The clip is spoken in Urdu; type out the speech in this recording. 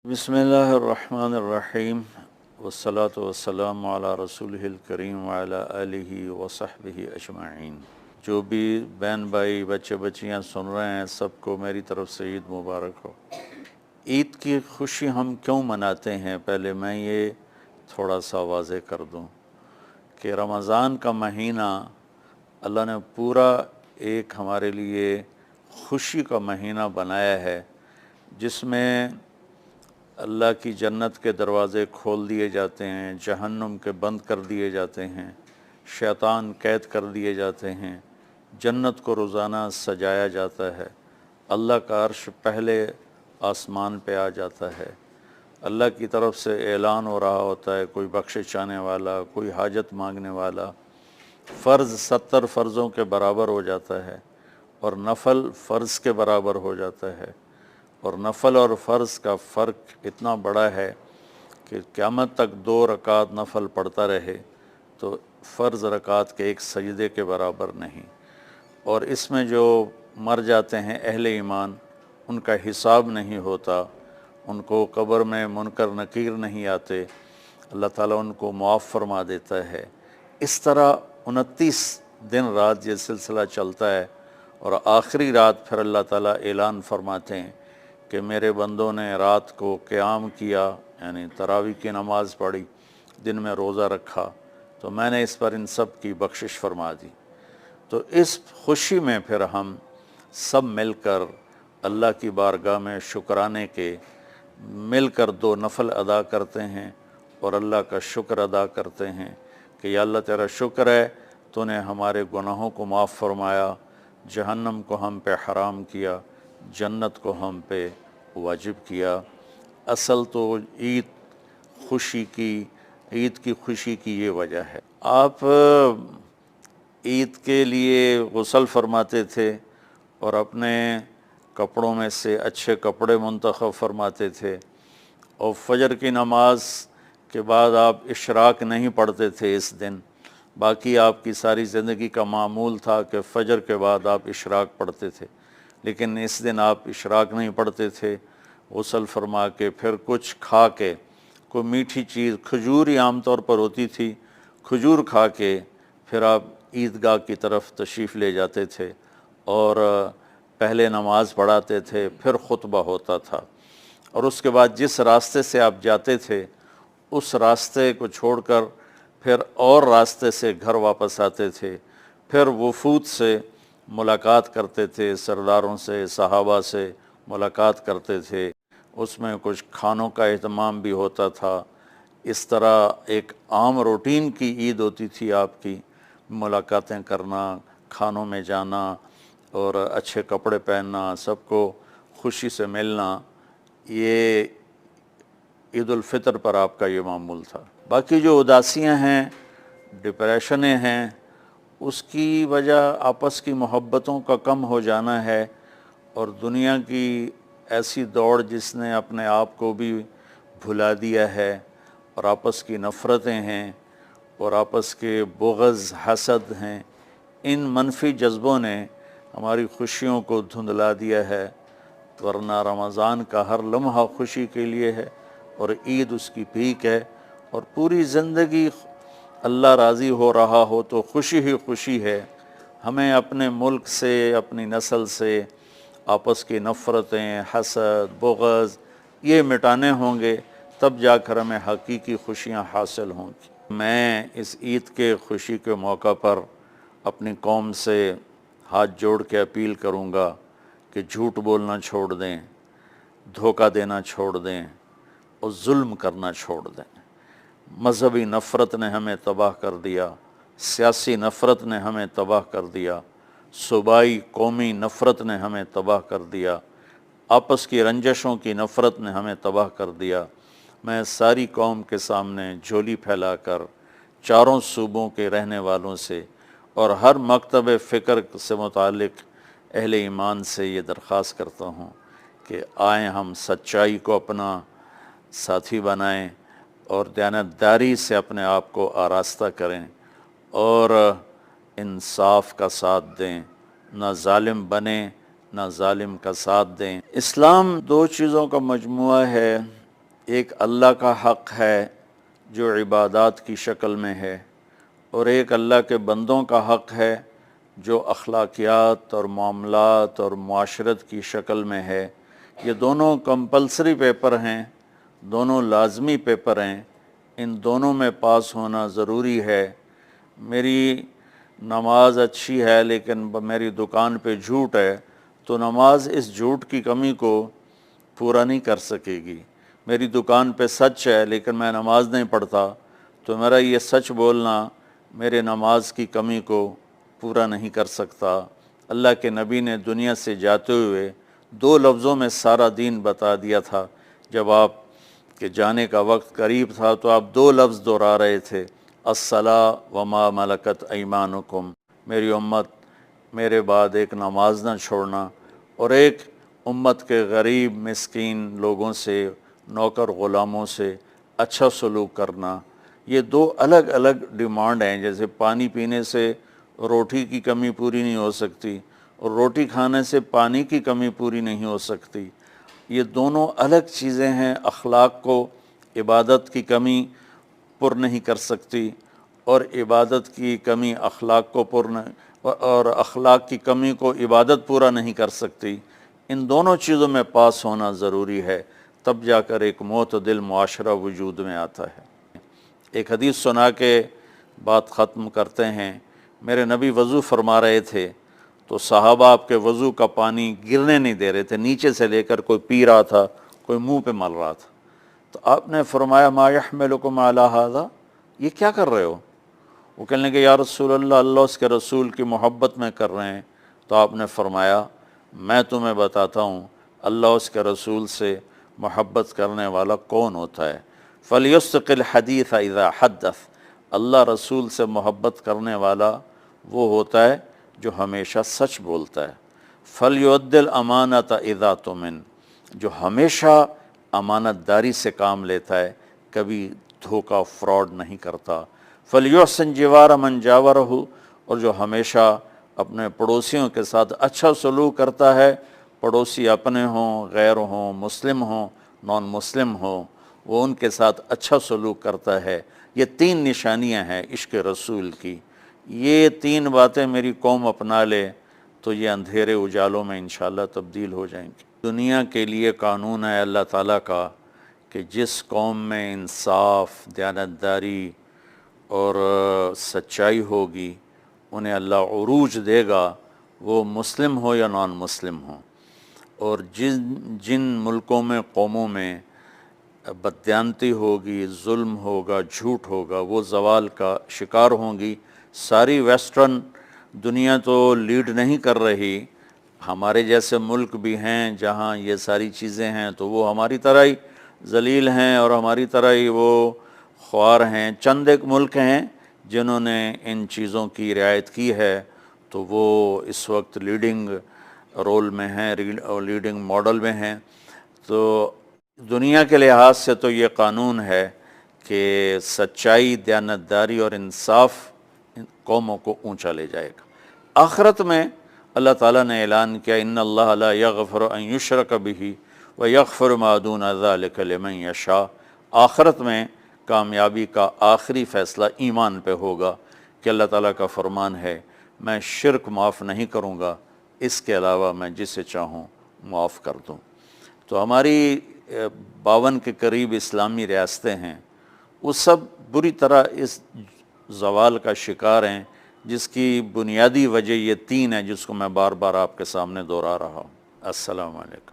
بسم اللہ الرحمن الرحیم والصلاة والسلام علی رسولہ الکریم وعلی آلہ وصحبہ اجمعین۔ جو بھی بہن بھائی بچے بچیاں سن رہے ہیں سب کو میری طرف سے عید مبارک ہو۔ عید کی خوشی ہم کیوں مناتے ہیں، پہلے میں یہ تھوڑا سا واضح کر دوں کہ رمضان کا مہینہ اللہ نے پورا ایک ہمارے لیے خوشی کا مہینہ بنایا ہے، جس میں اللہ کی جنت کے دروازے کھول دیے جاتے ہیں، جہنم کے بند کر دیے جاتے ہیں، شیطان قید کر دیے جاتے ہیں، جنت کو روزانہ سجایا جاتا ہے، اللہ کا عرش پہلے آسمان پہ آ جاتا ہے، اللہ کی طرف سے اعلان ہو رہا ہوتا ہے، کوئی بخشش چاہنے والا، کوئی حاجت مانگنے والا، فرض 70 فرضوں کے برابر ہو جاتا ہے اور نفل فرض کے برابر ہو جاتا ہے، اور نفل اور فرض کا فرق اتنا بڑا ہے کہ قیامت تک 2 رکعت نفل پڑھتا رہے تو فرض رکعت کے ایک سجدے کے برابر نہیں۔ اور اس میں جو مر جاتے ہیں اہل ایمان، ان کا حساب نہیں ہوتا، ان کو قبر میں منکر نکیر نہیں آتے، اللہ تعالیٰ ان کو معاف فرما دیتا ہے۔ اس طرح 29 دن رات یہ سلسلہ چلتا ہے، اور آخری رات پھر اللہ تعالیٰ اعلان فرماتے ہیں کہ میرے بندوں نے رات کو قیام کیا، یعنی تراویح کی نماز پڑھی، دن میں روزہ رکھا، تو میں نے اس پر ان سب کی بخشش فرما دی۔ تو اس خوشی میں پھر ہم سب مل کر اللہ کی بارگاہ میں شکرانے کے مل کر 2 نفل ادا کرتے ہیں اور اللہ کا شکر ادا کرتے ہیں کہ یا اللہ تیرا شکر ہے، تو نے ہمارے گناہوں کو معاف فرمایا، جہنم کو ہم پہ حرام کیا، جنت کو ہم پہ واجب کیا۔ اصل تو عید کی خوشی کی یہ وجہ ہے۔ آپ عید کے لیے غسل فرماتے تھے اور اپنے کپڑوں میں سے اچھے کپڑے منتخب فرماتے تھے، اور فجر کی نماز کے بعد آپ اشراق نہیں پڑھتے تھے اس دن، باقی آپ کی ساری زندگی کا معمول تھا کہ فجر کے بعد آپ اشراق پڑھتے تھے، لیکن اس دن آپ اشراق نہیں پڑھتے تھے، غسل فرما کے پھر کچھ کھا کے، کوئی میٹھی چیز، کھجور ہی عام طور پر ہوتی تھی، کھجور کھا کے پھر آپ عیدگاہ کی طرف تشریف لے جاتے تھے، اور پہلے نماز پڑھاتے تھے، پھر خطبہ ہوتا تھا، اور اس کے بعد جس راستے سے آپ جاتے تھے اس راستے کو چھوڑ کر پھر اور راستے سے گھر واپس آتے تھے، پھر وفود سے ملاقات کرتے تھے، سرداروں سے، صحابہ سے ملاقات کرتے تھے، اس میں کچھ کھانوں کا اہتمام بھی ہوتا تھا۔ اس طرح ایک عام روٹین کی عید ہوتی تھی آپ کی، ملاقاتیں کرنا، کھانوں میں جانا اور اچھے کپڑے پہننا، سب کو خوشی سے ملنا، یہ عید الفطر پر آپ کا یہ معمول تھا۔ باقی جو اداسیاں ہیں، ڈپریشنیں ہیں، اس کی وجہ آپس کی محبتوں کا کم ہو جانا ہے، اور دنیا کی ایسی دوڑ جس نے اپنے آپ کو بھی بھلا دیا ہے، اور آپس کی نفرتیں ہیں اور آپس کے بغض، حسد ہیں، ان منفی جذبوں نے ہماری خوشیوں کو دھندلا دیا ہے، ورنہ رمضان کا ہر لمحہ خوشی کے لیے ہے، اور عید اس کی پیک ہے، اور پوری زندگی اللہ راضی ہو رہا ہو تو خوشی ہی خوشی ہے۔ ہمیں اپنے ملک سے، اپنی نسل سے آپس کی نفرتیں، حسد، بغض یہ مٹانے ہوں گے، تب جا کر ہمیں حقیقی خوشیاں حاصل ہوں گی۔ میں اس عید کے خوشی کے موقع پر اپنی قوم سے ہاتھ جوڑ کے اپیل کروں گا کہ جھوٹ بولنا چھوڑ دیں، دھوکہ دینا چھوڑ دیں اور ظلم کرنا چھوڑ دیں۔ مذہبی نفرت نے ہمیں تباہ کر دیا، سیاسی نفرت نے ہمیں تباہ کر دیا، صوبائی قومی نفرت نے ہمیں تباہ کر دیا، آپس کی رنجشوں کی نفرت نے ہمیں تباہ کر دیا۔ میں ساری قوم کے سامنے جھولی پھیلا کر چاروں صوبوں کے رہنے والوں سے اور ہر مکتب فکر سے متعلق اہل ایمان سے یہ درخواست کرتا ہوں کہ آئیں ہم سچائی کو اپنا ساتھی بنائیں اور دیانتداری سے اپنے آپ کو آراستہ کریں اور انصاف کا ساتھ دیں، نہ ظالم بنیں نہ ظالم کا ساتھ دیں۔ اسلام 2 چیزوں کا مجموعہ ہے، ایک اللہ کا حق ہے جو عبادات کی شکل میں ہے، اور ایک اللہ کے بندوں کا حق ہے جو اخلاقیات اور معاملات اور معاشرت کی شکل میں ہے۔ یہ دونوں کمپلسری پیپر ہیں، دونوں لازمی پیپر ہیں، ان دونوں میں پاس ہونا ضروری ہے۔ میری نماز اچھی ہے لیکن میری دکان پہ جھوٹ ہے، تو نماز اس جھوٹ کی کمی کو پورا نہیں کر سکے گی۔ میری دکان پہ سچ ہے لیکن میں نماز نہیں پڑھتا، تو میرا یہ سچ بولنا میرے نماز کی کمی کو پورا نہیں کر سکتا۔ اللہ کے نبی نے دنیا سے جاتے ہوئے 2 لفظوں میں سارا دین بتا دیا تھا۔ جب آپ کے جانے کا وقت قریب تھا تو آپ 2 لفظ دہرا رہے تھے، الصلاۃ وما ملکت ایمانکم، میری امت میرے بعد ایک نماز نہ چھوڑنا، اور ایک امت کے غریب مسکین لوگوں سے، نوکر غلاموں سے اچھا سلوک کرنا۔ یہ 2 الگ الگ ڈیمانڈ ہیں۔ جیسے پانی پینے سے روٹی کی کمی پوری نہیں ہو سکتی، اور روٹی کھانے سے پانی کی کمی پوری نہیں ہو سکتی۔ یہ دونوں الگ چیزیں ہیں۔ اخلاق کو عبادت کی کمی پر نہیں کر سکتی، اور عبادت کی کمی اخلاق کو اور اخلاق کی کمی کو عبادت پورا نہیں کر سکتی۔ ان دونوں چیزوں میں پاس ہونا ضروری ہے، تب جا کر ایک معتدل معاشرہ وجود میں آتا ہے۔ ایک حدیث سنا کے بات ختم کرتے ہیں۔ میرے نبی وضو فرما رہے تھے تو صحابہ آپ کے وضو کا پانی گرنے نہیں دے رہے تھے، نیچے سے لے کر کوئی پی رہا تھا، کوئی منہ پہ مل رہا تھا۔ تو آپ نے فرمایا ما یحملکم علی ھذا، یہ کیا کر رہے ہو؟ وہ کہنے لگے یا رسول اللہ، اللہ اس کے رسول کی محبت میں کر رہے ہیں۔ تو آپ نے فرمایا میں تمہیں بتاتا ہوں اللہ اس کے رسول سے محبت کرنے والا کون ہوتا ہے۔ فَلْيُصْدِقِ الْحَدِيثَ اِذَا حَدَّثَ، اللہ رسول سے محبت کرنے والا وہ ہوتا ہے جو ہمیشہ سچ بولتا ہے۔ فَلْيُؤَدِّ الْأَمَانَةَ اِذَا تُؤْمِنَ، جو ہمیشہ امانت داری سے کام لیتا ہے، کبھی دھوکہ فراڈ نہیں کرتا۔ فَلْيُحْسِنْ جِوَارَ مَنْ جَاوَرَهُ، اور جو ہمیشہ اپنے پڑوسیوں کے ساتھ اچھا سلوک کرتا ہے، پڑوسی اپنے ہوں، غیر ہوں، مسلم ہوں، نان مسلم ہوں، وہ ان کے ساتھ اچھا سلوک کرتا ہے۔ یہ 3 نشانیاں ہیں عشق رسول کی۔ یہ 3 باتیں میری قوم اپنا لے تو یہ اندھیرے اجالوں میں انشاءاللہ تبدیل ہو جائیں گی۔ دنیا کے لیے قانون ہے اللہ تعالیٰ کا کہ جس قوم میں انصاف، دیانتداری اور سچائی ہوگی انہیں اللہ عروج دے گا، وہ مسلم ہو یا نان مسلم ہو۔ اور جن ملکوں میں، قوموں میں بددیانتی ہوگی، ظلم ہوگا، جھوٹ ہوگا، وہ زوال کا شکار ہوں گی۔ ساری ویسٹرن دنیا تو لیڈ نہیں کر رہی، ہمارے جیسے ملک بھی ہیں جہاں یہ ساری چیزیں ہیں، تو وہ ہماری طرح ہی ذلیل ہیں اور ہماری طرح ہی وہ خوار ہیں۔ چند ایک ملک ہیں جنہوں نے ان چیزوں کی رعایت کی ہے، تو وہ اس وقت لیڈنگ رول میں ہیں، لیڈنگ ماڈل میں ہیں۔ تو دنیا کے لحاظ سے تو یہ قانون ہے کہ سچائی، دیانتداری اور انصاف قوموں کو اونچا لے جائے گا۔ آخرت میں اللہ تعالیٰ نے اعلان کیا ان اللہ لا یغفر ان یشرک بہ ویغفر ما دون ذلک لمن یشاء۔ آخرت میں کامیابی کا آخری فیصلہ ایمان پہ ہوگا کہ اللہ تعالیٰ کا فرمان ہے میں شرک معاف نہیں کروں گا، اس کے علاوہ میں جسے چاہوں معاف کر دوں۔ تو ہماری 52 کے قریب اسلامی ریاستیں ہیں، وہ سب بری طرح اس زوال کا شکار ہیں، جس کی بنیادی وجہ یہ 3 ہے جس کو میں بار بار آپ کے سامنے دہرا رہا ہوں۔ السلام علیکم۔